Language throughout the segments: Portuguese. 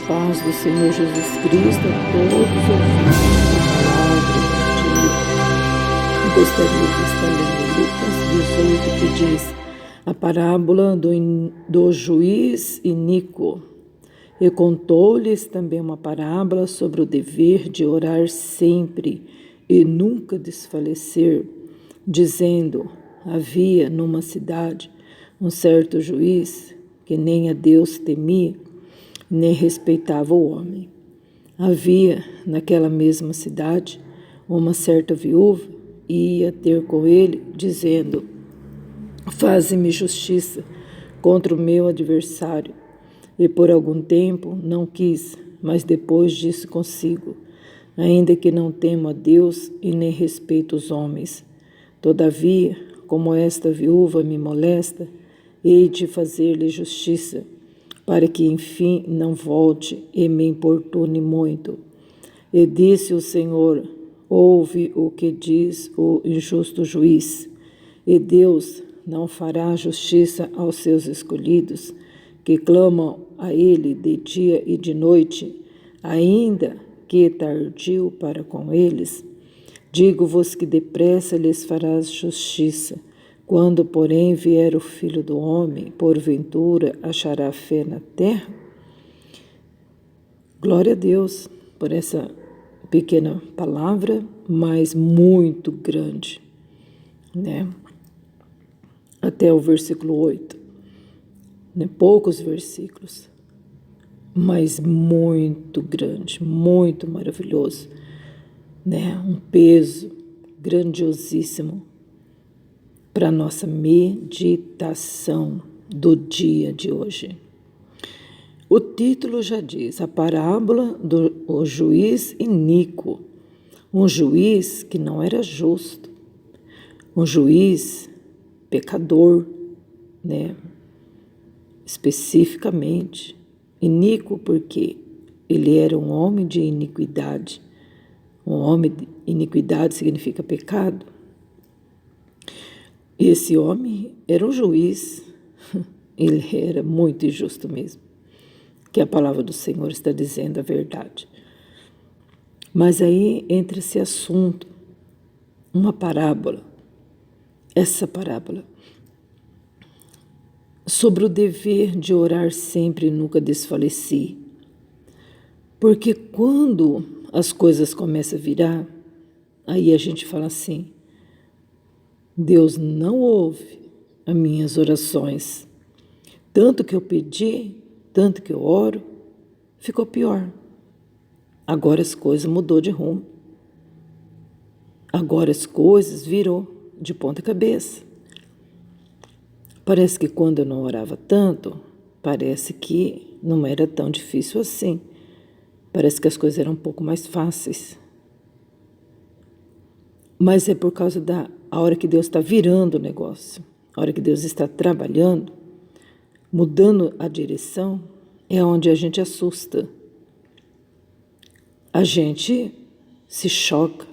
paz do Senhor Jesus Cristo a todos os ouvintes da palavra do dia. Eu gostaria de estar lendo Lucas 18, que diz a parábola do juiz iníquo. E contou-lhes também uma parábola sobre o dever de orar sempre e nunca desfalecer, dizendo: havia numa cidade um certo juiz que nem a Deus temia, nem respeitava o homem. Havia naquela mesma cidade uma certa viúva e ia ter com ele, dizendo: faze-me justiça contra o meu adversário. E por algum tempo não quis, mas depois disse consigo: ainda que não temo a Deus e nem respeito os homens, todavia, como esta viúva me molesta, hei de fazer-lhe justiça, para que enfim não volte e me importune muito. E disse o Senhor: ouve o que diz o injusto juiz. E Deus não fará justiça aos seus escolhidos, que clamam a ele de dia e de noite, ainda que tardio para com eles? Digo-vos que depressa lhes farás justiça. Quando, porém, vier o Filho do Homem, porventura achará fé na terra? Glória a Deus por essa pequena palavra, mas muito grande, né? Até o versículo 8, né? Poucos versículos, mas muito grande, muito maravilhoso, né? Um peso grandiosíssimo para a nossa meditação do dia de hoje. O título já diz: a parábola do juiz iníquo. Um juiz que não era justo, um juiz pecador, né? Especificamente iníquo porque ele era um homem de iniquidade. Um homem de iniquidade significa pecado. Esse homem era um juiz, ele era muito injusto mesmo, que a palavra do Senhor está dizendo a verdade. Mas aí entra esse assunto, uma parábola, essa parábola, sobre o dever de orar sempre e nunca desfalecer. Porque quando as coisas começam a virar, aí a gente fala assim: Deus não ouve as minhas orações. Tanto que eu pedi, tanto que eu oro, ficou pior. Agora as coisas mudou de rumo. Agora as coisas virou de ponta cabeça. Parece que quando eu não orava tanto, parece que não era tão difícil assim. Parece que as coisas eram um pouco mais fáceis. Mas é por causa da hora que Deus está virando o negócio, a hora que Deus está trabalhando, mudando a direção, é onde a gente assusta. A gente se choca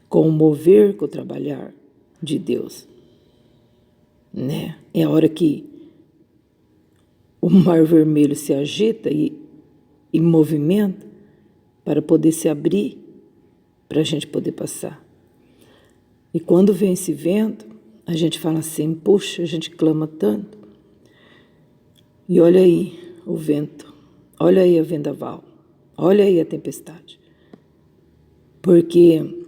com o mover, com o trabalhar de Deus, né? É a hora que o mar vermelho se agita e movimenta para poder se abrir, para a gente poder passar. E quando vem esse vento, a gente fala assim: puxa, a gente clama tanto. E olha aí o vento, olha aí a vendaval, olha aí a tempestade. Porque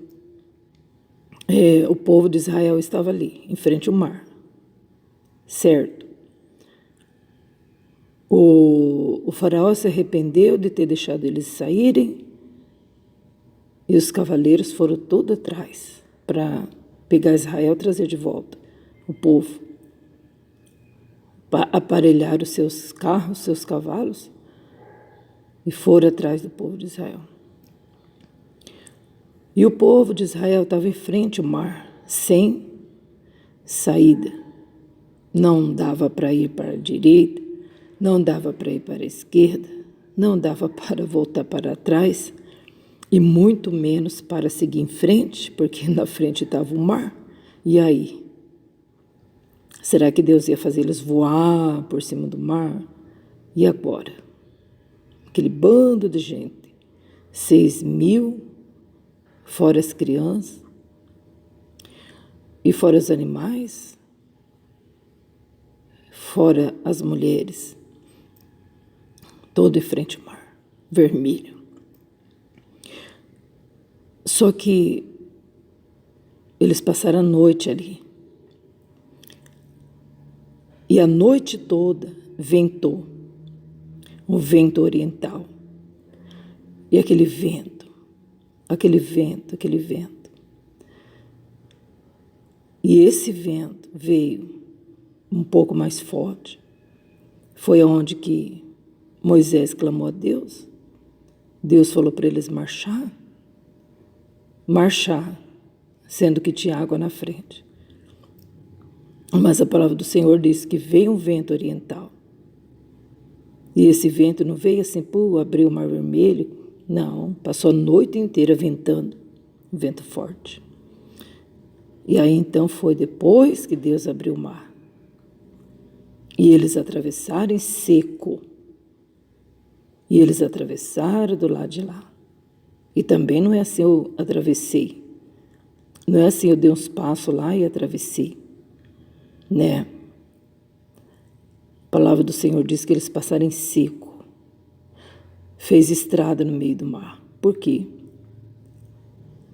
o povo de Israel estava ali, em frente ao mar, certo? O faraó se arrependeu de ter deixado eles saírem e os cavaleiros foram todos atrás para pegar Israel e trazer de volta o povo. Aparelhar os seus carros, seus cavalos e foram atrás do povo de Israel. E o povo de Israel estava em frente ao mar, sem saída. Não dava para ir para a direita, não dava para ir para a esquerda, não dava para voltar para trás e muito menos para seguir em frente, porque na frente estava o mar. E aí? Será que Deus ia fazer eles voar por cima do mar? E agora? aquele bando de gente, 6.000, fora as crianças e fora os animais, fora as mulheres, todo em frente ao mar, vermelho. Só que eles passaram a noite ali. E a noite toda ventou, um vento oriental. E aquele vento, aquele vento, aquele vento. E esse vento veio um pouco mais forte. Foi onde que Moisés clamou a Deus. Deus falou para eles marchar, sendo que tinha água na frente. Mas a palavra do Senhor diz que veio um vento oriental. E esse vento não veio assim, abriu o Mar Vermelho. Não, passou a noite inteira ventando, um vento forte. E aí então foi depois que Deus abriu o mar. E eles atravessaram em seco. E eles atravessaram do lado de lá. E também não é assim eu atravessei. Não é assim eu dei uns passos lá e atravessei. Né? A palavra do Senhor diz que eles passaram em seco. Fez estrada no meio do mar. Por quê?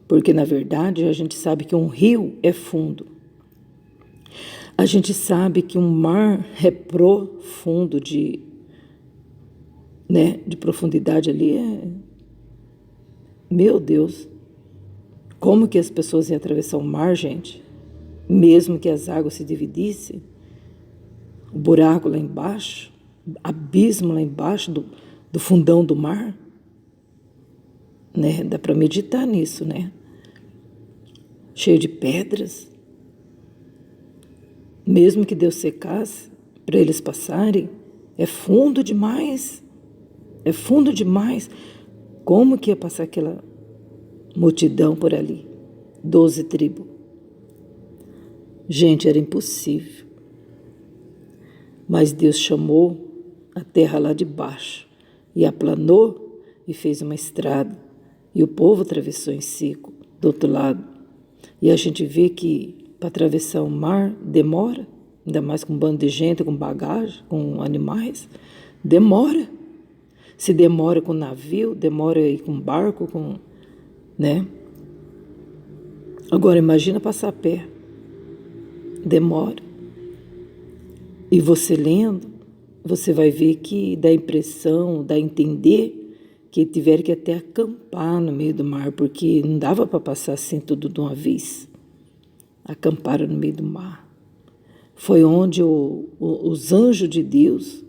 Porque, na verdade, a gente sabe que um rio é fundo. A gente sabe que um mar é profundo, de profundidade ali. Meu Deus! Como que as pessoas iam atravessar o mar, gente? Mesmo que as águas se dividissem, o buraco lá embaixo, abismo lá embaixo do fundão do mar, né? Dá para meditar nisso, né? Cheio de pedras. Mesmo que Deus secasse para eles passarem, é fundo demais. É fundo demais. Como que ia passar aquela multidão por ali? 12 tribos. Gente, era impossível. Mas Deus chamou a terra lá de baixo e aplanou e fez uma estrada. E o povo atravessou em seco do outro lado. E a gente vê que para atravessar o mar demora, ainda mais com um bando de gente, com bagagem, com animais, demora. Se demora com navio, demora aí com barco, né? Agora imagina passar a pé. Demora. E você lendo, você vai ver que dá impressão, dá a entender que tiveram que até acampar no meio do mar, porque não dava para passar assim tudo de uma vez. Acamparam no meio do mar. Foi onde os anjos de Deus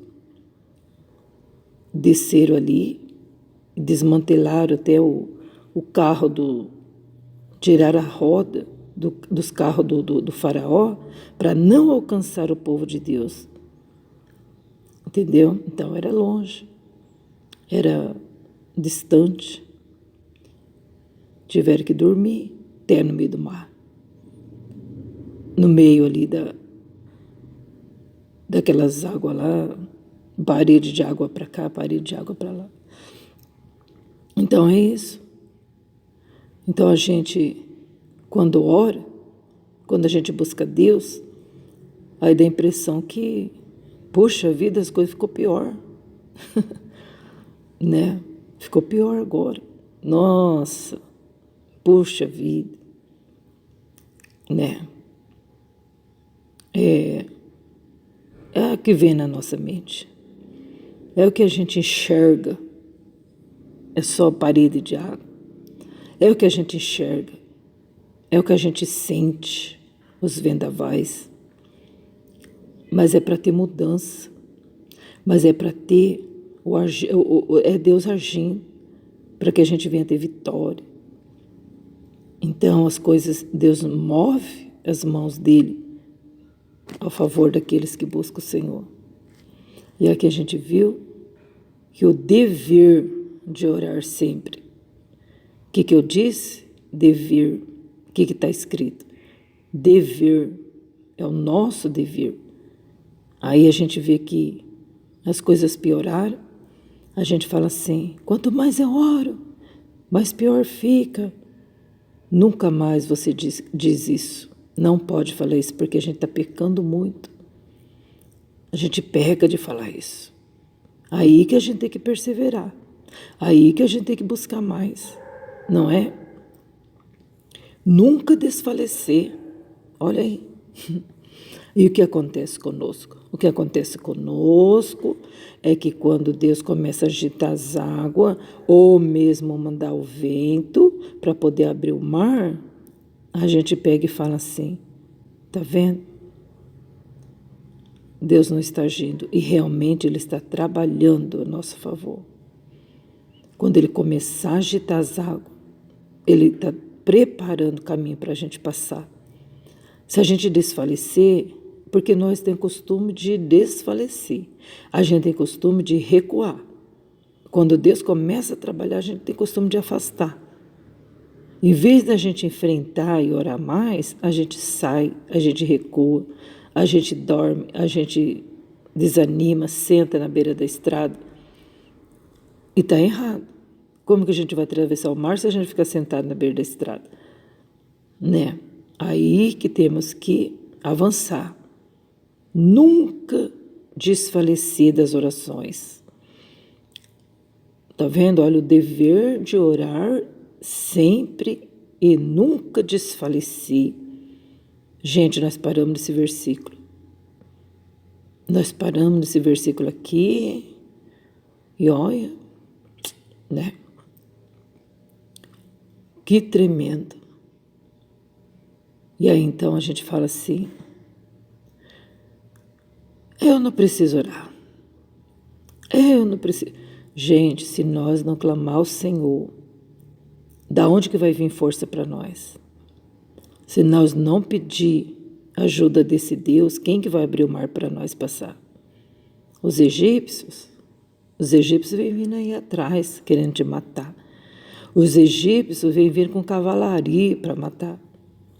desceram ali, desmantelaram até o carro tiraram a roda dos carros do faraó para não alcançar o povo de Deus. Entendeu? Então era longe, era distante. Tiveram que dormir até no meio do mar. No meio ali daquelas águas lá, parede de água para cá, parede de água para lá. Então é isso. Então a gente, quando ora, quando a gente busca Deus, aí dá a impressão que, poxa vida, as coisas ficou pior. Né? Ficou pior agora. Nossa, puxa vida. Né? É o que vem na nossa mente. É o que a gente enxerga. É só parede de água. É o que a gente enxerga. É o que a gente sente, os vendavais. Mas é para ter mudança. Mas é para ter é Deus agindo para que a gente venha ter vitória. Então as coisas, Deus move as mãos dele a favor daqueles que buscam o Senhor. E aqui a gente viu que o dever de orar sempre. O que eu disse? Dever. O que está escrito? Dever. É o nosso dever. Aí a gente vê que as coisas pioraram. A gente fala assim, quanto mais eu oro, mais pior fica. Nunca mais você diz isso. Não pode falar isso, porque a gente está pecando muito. A gente peca de falar isso. Aí que a gente tem que perseverar. Aí que a gente tem que buscar mais. Não é? Nunca desfalecer. Olha aí. E o que acontece conosco? O que acontece conosco é que quando Deus começa a agitar as águas, ou mesmo mandar o vento para poder abrir o mar, a gente pega e fala assim, tá vendo? Deus não está agindo e realmente Ele está trabalhando a nosso favor. Quando Ele começar a agitar as águas, Ele está preparando o caminho para a gente passar. Se a gente desfalecer, porque nós temos costume de desfalecer, a gente tem costume de recuar. Quando Deus começa a trabalhar, a gente tem costume de afastar. Em vez da gente enfrentar e orar mais, a gente sai, a gente recua, a gente dorme, a gente desanima, senta na beira da estrada. E está errado. Como que a gente vai atravessar o mar se a gente ficar sentado na beira da estrada? Né? Aí que temos que avançar. Nunca desfalecer das orações. Tá vendo? Olha, o dever de orar sempre e nunca desfalecer. Gente, nós paramos nesse versículo. Nós paramos nesse versículo aqui e olha, né? Que tremendo. E aí então a gente fala assim, eu não preciso orar. Eu não preciso. Gente, se nós não clamar ao Senhor, da onde que vai vir força para nós? Se nós não pedir ajuda desse Deus, quem que vai abrir o mar para nós passar? Os egípcios? Os egípcios vêm vindo aí atrás, querendo te matar. Os egípcios vêm vindo com cavalaria para matar.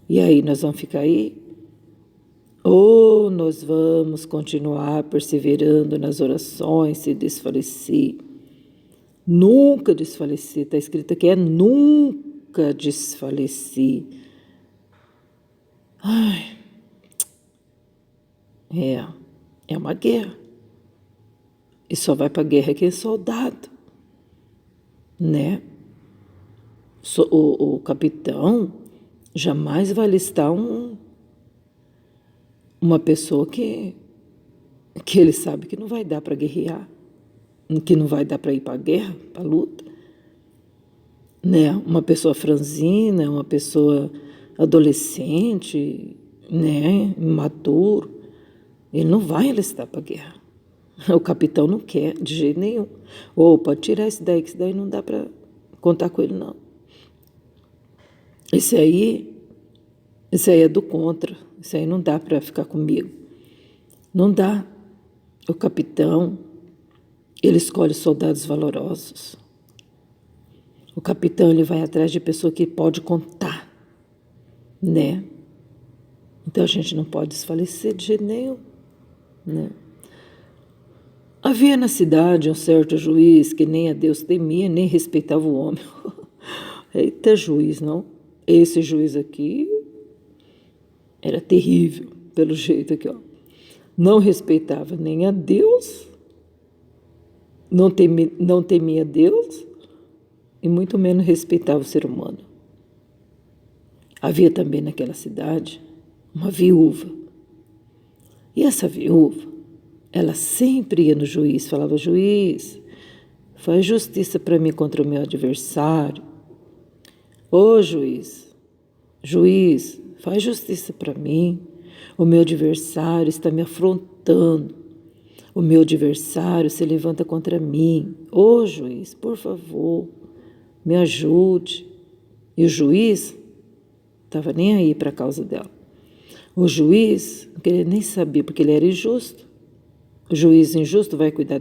E aí, nós vamos ficar aí? Ou nós vamos continuar perseverando nas orações, se desfalecer? Nunca desfalecer, está escrito aqui, é nunca desfalecer. Ai, é uma guerra. E só vai para a guerra quem é soldado, né? O capitão jamais vai listar uma pessoa que ele sabe que não vai dar para guerrear, que não vai dar para ir para a guerra, para a luta. Né? Uma pessoa franzina, uma pessoa adolescente, né? Imaturo, ele não vai alistar para a guerra. O capitão não quer, de jeito nenhum. Ou pode tirar esse daí, que esse daí não dá para contar com ele, não. Esse aí é do contra. Esse aí não dá para ficar comigo. Não dá. O capitão, ele escolhe soldados valorosos. O capitão, ele vai atrás de pessoa que pode contar, né? Então a gente não pode desfalecer de jeito nenhum, né? Havia na cidade um certo juiz que nem a Deus temia, nem respeitava o homem. Eita juiz, não? Esse juiz aqui era terrível, pelo jeito aqui, ó. Não respeitava nem a Deus, não temia Deus e muito menos respeitava o ser humano. Havia também naquela cidade uma viúva. E essa viúva, ela sempre ia no juiz, falava, juiz, faz justiça para mim contra o meu adversário. Ô juiz, faz justiça para mim. O meu adversário está me afrontando. O meu adversário se levanta contra mim. Ô juiz, por favor, me ajude. E o juiz estava nem aí para a causa dela. O juiz não queria nem saber, porque ele era injusto. O juiz injusto vai cuidar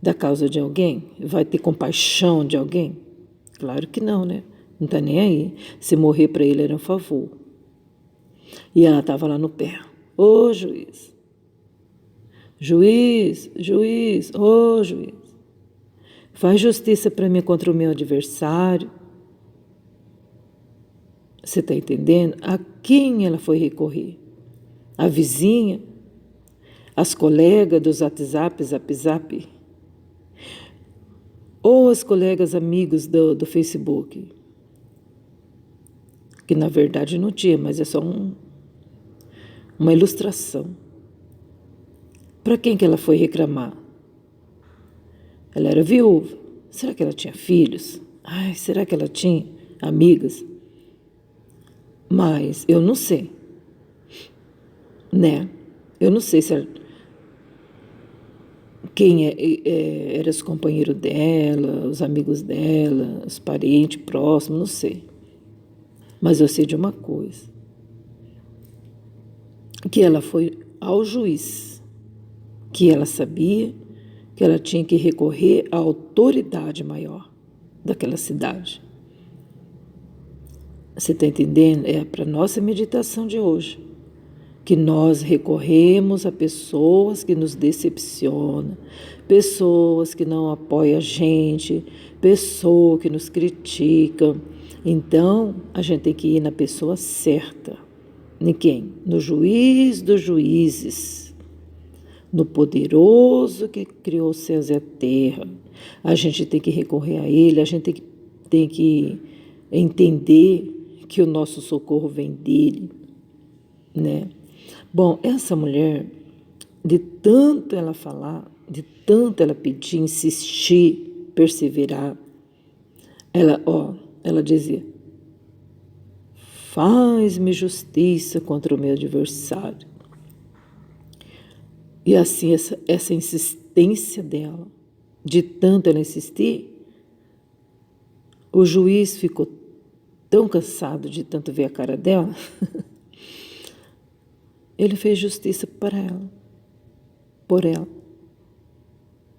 da causa de alguém? Vai ter compaixão de alguém? Claro que não, né? Não está nem aí. Se morrer para ele era um favor. E ela estava lá no pé. Ô juiz, ô juiz. Faz justiça para mim contra o meu adversário. Você está entendendo? A quem ela foi recorrer? A vizinha? As colegas dos WhatsApp, Zap? Ou as colegas amigos do Facebook? Que na verdade não tinha, mas é só uma ilustração. Para quem que ela foi reclamar? Ela era viúva. Será que ela tinha filhos? Ai, será que ela tinha amigas? Mas eu não sei, né? Eu não sei se quem era os companheiros dela, os amigos dela, os parentes próximos, não sei. Mas eu sei de uma coisa, que ela foi ao juiz, que ela sabia que ela tinha que recorrer à autoridade maior daquela cidade. Você está entendendo? É para a nossa meditação de hoje. Que nós recorremos a pessoas que nos decepcionam, pessoas que não apoiam a gente, pessoas que nos criticam. Então, a gente tem que ir na pessoa certa. Em quem? No juiz dos juízes, no poderoso que criou os céus e a terra. A gente tem que recorrer a ele, a gente tem que entender que o nosso socorro vem dele, né? Bom, essa mulher, de tanto ela falar, de tanto ela pedir, insistir, perseverar, ela dizia: faz-me justiça contra o meu adversário. E assim, essa insistência dela, de tanto ela insistir, o juiz ficou tão cansado de tanto ver a cara dela, ele fez justiça para ela, por ela.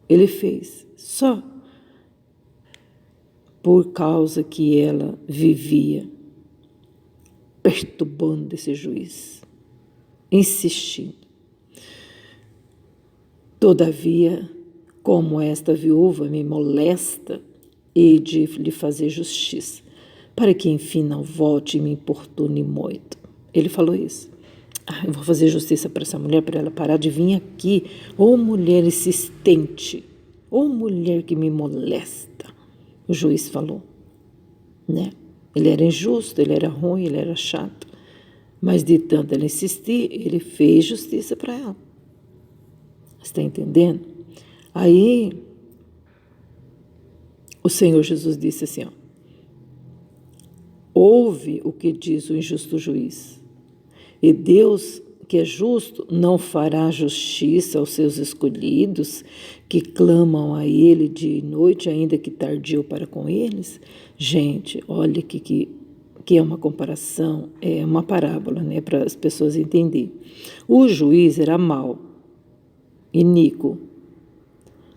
Ele fez só por causa que ela vivia perturbando esse juiz, insistindo. Todavia, como esta viúva me molesta, hei de lhe fazer justiça, para que enfim não volte e me importune muito. Ele falou isso. Eu vou fazer justiça para essa mulher, para ela parar de vir aqui. Ô mulher insistente, ô mulher que me molesta. O juiz falou, né? Ele era injusto, ele era ruim, ele era chato. Mas de tanto ela insistir, ele fez justiça para ela. Você está entendendo? Aí, o Senhor Jesus disse assim, ouve o que diz o injusto juiz. E Deus, que é justo, não fará justiça aos seus escolhidos, que clamam a Ele dia e noite, ainda que tardio para com eles? Gente, olha que é uma comparação, é uma parábola, né, para as pessoas entenderem. O juiz era mau, iníquo.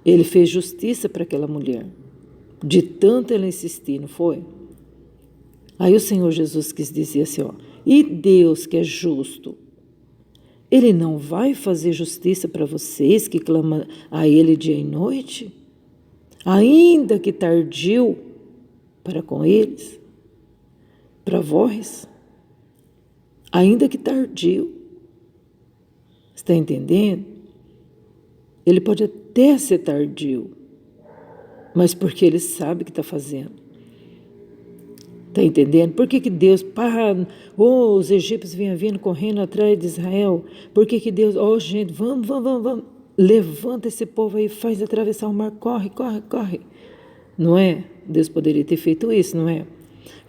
Ele fez justiça para aquela mulher, de tanto ela insistir, não foi? Aí o Senhor Jesus quis dizer assim, e Deus, que é justo, Ele não vai fazer justiça para vocês que clamam a Ele dia e noite? Ainda que tardio para com eles? Para vós? Ainda que tardio. Está entendendo? Ele pode até ser tardio, mas porque Ele sabe o que está fazendo. Está entendendo? Por que Deus, os egípcios vinham vindo correndo atrás de Israel? Por que Deus, gente, vamos, levanta esse povo aí, faz atravessar o mar, corre. Não é? Deus poderia ter feito isso, não é?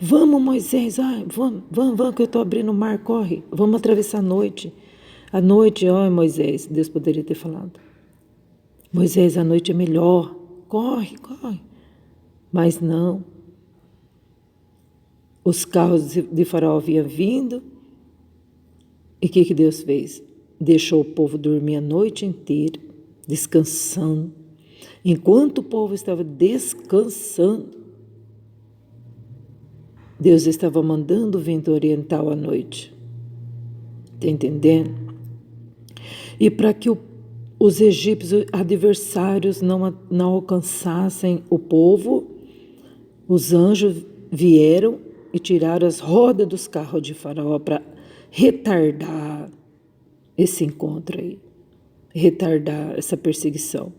Vamos, Moisés, vamos, que eu estou abrindo o mar, corre, vamos atravessar a noite. A noite, Moisés, Deus poderia ter falado. Moisés, a noite é melhor, corre. Mas não. Os carros de Faraó vinham vindo, e o que Deus fez? Deixou o povo dormir a noite inteira, descansando. Enquanto o povo estava descansando, Deus estava mandando o vento oriental à noite. Está entendendo? E para que os egípcios adversários não alcançassem o povo, os anjos vieram e tiraram as rodas dos carros de Faraó para retardar esse encontro aí, retardar essa perseguição.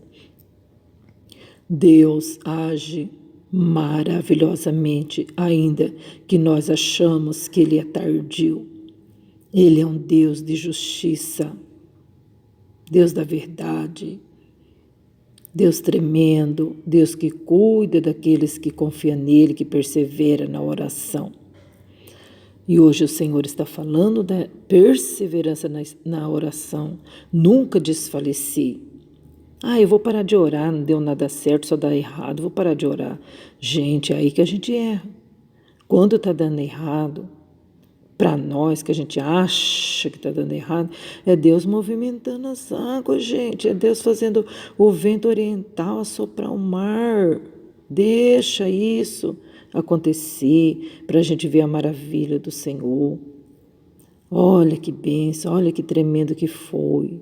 Deus age maravilhosamente, ainda que nós achamos que Ele é tardio. Ele é um Deus de justiça, Deus da verdade, Deus tremendo, Deus que cuida daqueles que confiam nele, que persevera na oração. E hoje o Senhor está falando da perseverança na oração. Nunca desfaleci. Eu vou parar de orar, não deu nada certo, só dá errado, vou parar de orar. Gente, é aí que a gente erra. Quando está dando errado, para nós que a gente acha que está dando errado, é Deus movimentando as águas, gente. É Deus fazendo o vento oriental assoprar o mar. Deixa isso acontecer para a gente ver a maravilha do Senhor. Olha que bênção, olha que tremendo que foi.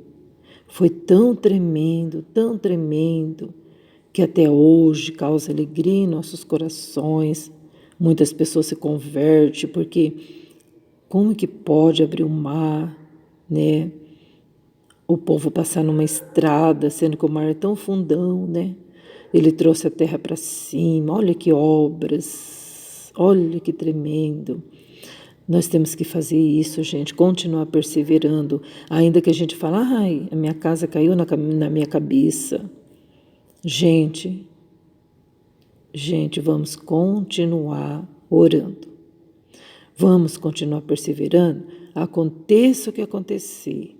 Foi tão tremendo, que até hoje causa alegria em nossos corações. Muitas pessoas se convertem, porque como que pode abrir o mar, né? O povo passar numa estrada, sendo que o mar é tão fundão, né? Ele trouxe a terra para cima, olha que obras, olha que tremendo. Nós temos que fazer isso, gente, continuar perseverando, ainda que a gente fale, a minha casa caiu na minha cabeça. Gente, vamos continuar orando. Vamos continuar perseverando, aconteça o que acontecer.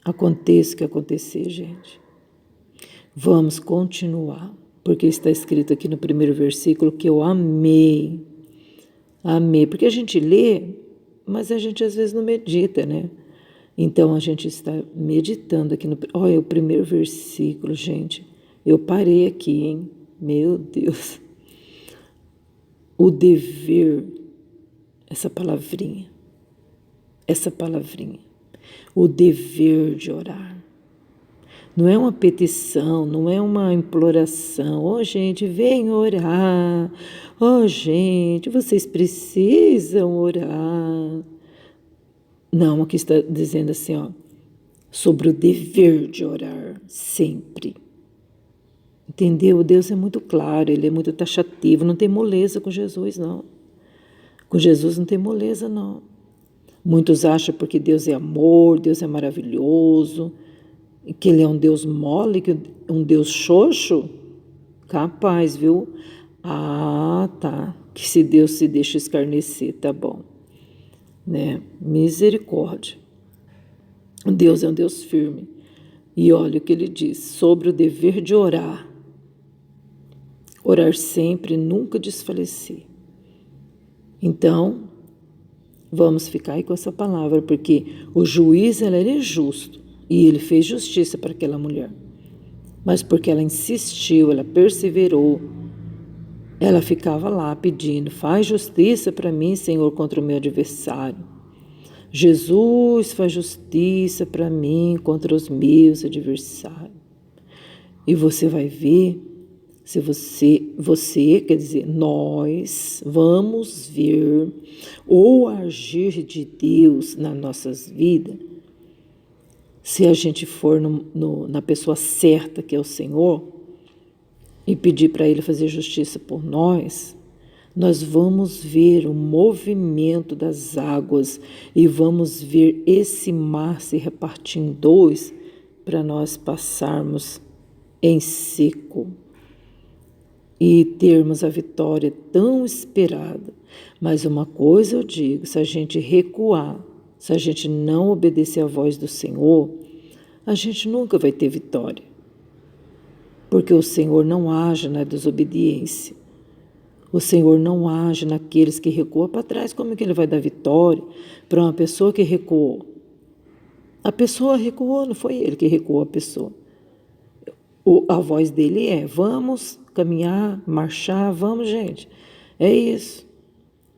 Aconteça o que acontecer, gente. Vamos continuar, porque está escrito aqui no primeiro versículo que eu amei. Amei, porque a gente lê, mas a gente às vezes não medita, né? Então a gente está meditando aqui olha o primeiro versículo, gente. Eu parei aqui, hein? Meu Deus. O dever, essa palavrinha. O dever de orar. Não é uma petição, não é uma imploração. Gente, vem orar. Gente, vocês precisam orar. Não, aqui está dizendo assim, sobre o dever de orar sempre. Entendeu? Deus é muito claro, Ele é muito taxativo, não tem moleza com Jesus, não. Com Jesus não tem moleza, não. Muitos acham porque Deus é amor, Deus é maravilhoso, que Ele é um Deus mole, um Deus xoxo. Capaz, viu? Tá. Que se Deus se deixa escarnecer, tá bom. Né? Misericórdia. Deus é um Deus firme. E olha o que Ele diz sobre o dever de orar. Orar sempre, nunca desfalecer. Então, vamos ficar aí com essa palavra, porque o juiz, ele é justo. E ele fez justiça para aquela mulher. Mas porque ela insistiu, ela perseverou, ela ficava lá pedindo, faz justiça para mim, Senhor, contra o meu adversário. Jesus, faz justiça para mim contra os meus adversários. E você vai ver, se você, quer dizer, nós vamos ver o agir de Deus nas nossas vidas, se a gente for na pessoa certa, que é o Senhor, e pedir para Ele fazer justiça por nós, nós vamos ver o movimento das águas e vamos ver esse mar se repartir em dois para nós passarmos em seco e termos a vitória tão esperada. Mas uma coisa eu digo, se a gente recuar, se a gente não obedecer à voz do Senhor, a gente nunca vai ter vitória. Porque o Senhor não age na desobediência. O Senhor não age naqueles que recuam para trás. Como é que Ele vai dar vitória para uma pessoa que recuou? A pessoa recuou, não foi Ele que recuou a pessoa. A voz dele é, vamos caminhar, marchar, vamos, gente. É isso.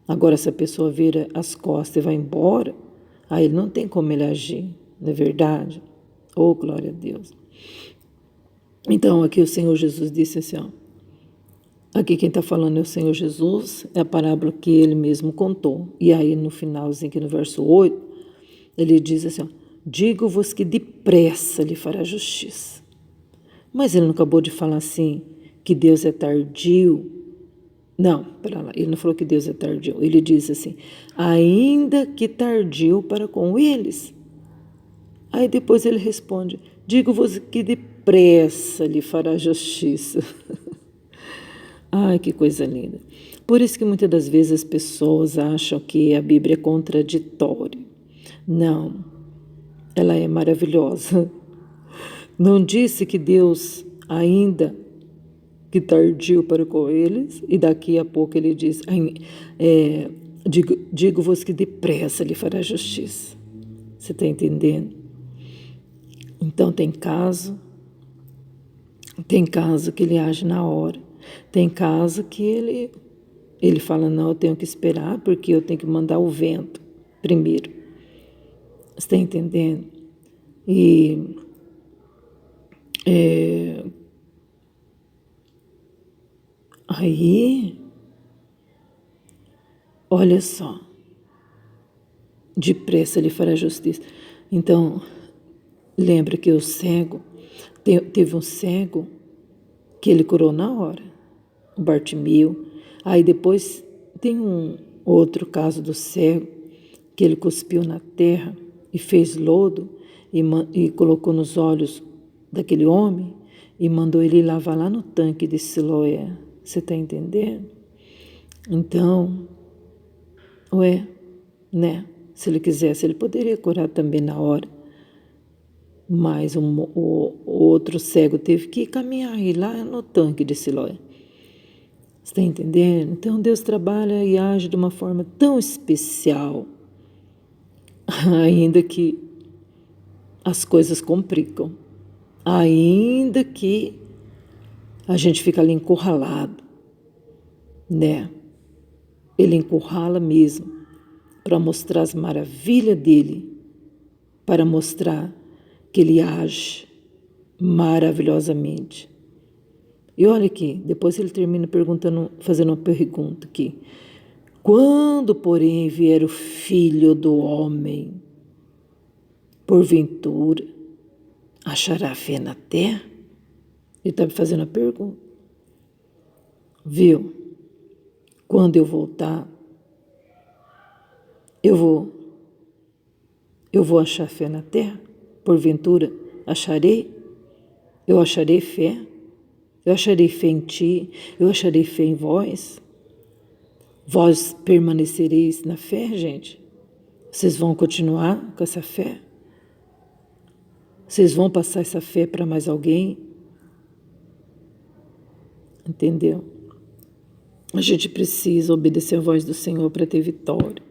Agora, se a pessoa vira as costas e vai embora, aí não tem como ele agir, não é verdade? Oh, glória a Deus. Então, aqui o Senhor Jesus disse assim, ó, aqui quem está falando é o Senhor Jesus, é a parábola que ele mesmo contou. E aí no finalzinho, aqui no verso 8, ele diz assim, ó, digo-vos que depressa lhe fará justiça. Mas ele não acabou de falar assim, que Deus é tardio. Não, pera lá, ele não falou que Deus é tardio. Ele diz assim, ainda que tardio para com eles. Aí depois ele responde, digo-vos que depressa lhe fará justiça. Ai, que coisa linda. Por isso que muitas das vezes as pessoas acham que a Bíblia é contraditória. Não, ela é maravilhosa. Não disse que Deus ainda que tardio para com eles, e daqui a pouco ele diz, digo-vos que depressa lhe fará justiça. Você está entendendo? Então tem caso que ele age na hora, tem caso que ele fala, não, eu tenho que esperar porque eu tenho que mandar o vento primeiro. Você está entendendo? E aí, olha só, depressa ele fará justiça. Então, lembra que o cego, teve um cego que ele curou na hora, o Bartimeu. Aí depois tem um outro caso do cego, que ele cuspiu na terra e fez lodo e colocou nos olhos daquele homem e mandou ele lavar lá no tanque de Siloé. Você está entendendo? Então, né? Se ele quisesse, ele poderia curar também na hora. Mas o outro cego teve que caminhar e ir lá no tanque de Siloé. Você está entendendo? Então Deus trabalha e age de uma forma tão especial, ainda que as coisas complicam, ainda que a gente fica ali encurralado, né? Ele encurrala mesmo para mostrar as maravilhas dele, para mostrar que ele age maravilhosamente. E olha aqui, depois ele termina fazendo uma pergunta aqui. Quando, porém, vier o Filho do Homem, porventura, achará fé na terra? Ele está me fazendo a pergunta. Viu? Quando eu voltar, eu vou achar fé na terra? Porventura, acharei? Eu acharei fé? Eu acharei fé em ti? Eu acharei fé em vós? Vós permanecereis na fé, gente? Vocês vão continuar com essa fé? Vocês vão passar essa fé para mais alguém? Entendeu? A gente precisa obedecer a voz do Senhor para ter vitória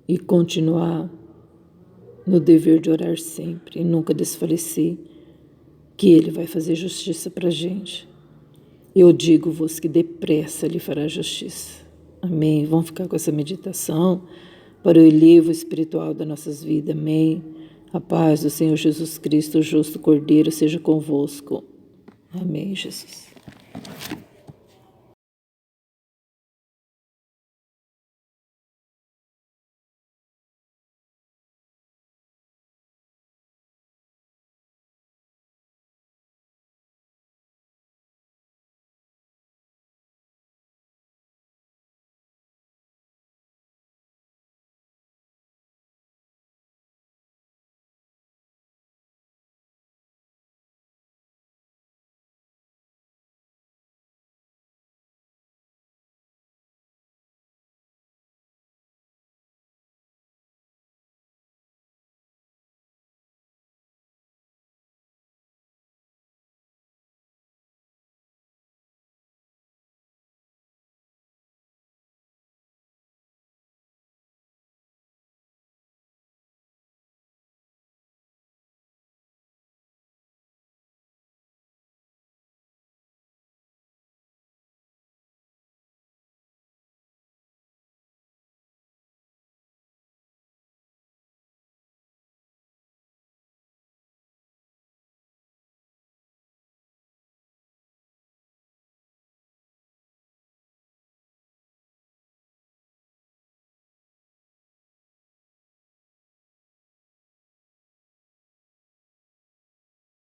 e continuar no dever de orar sempre e nunca desfalecer, que Ele vai fazer justiça para a gente. Eu digo-vos que depressa Ele fará justiça. Amém. Vamos ficar com essa meditação para o elevo espiritual das nossas vidas. Amém. A paz do Senhor Jesus Cristo, o justo Cordeiro, seja convosco. Amém, Jesus.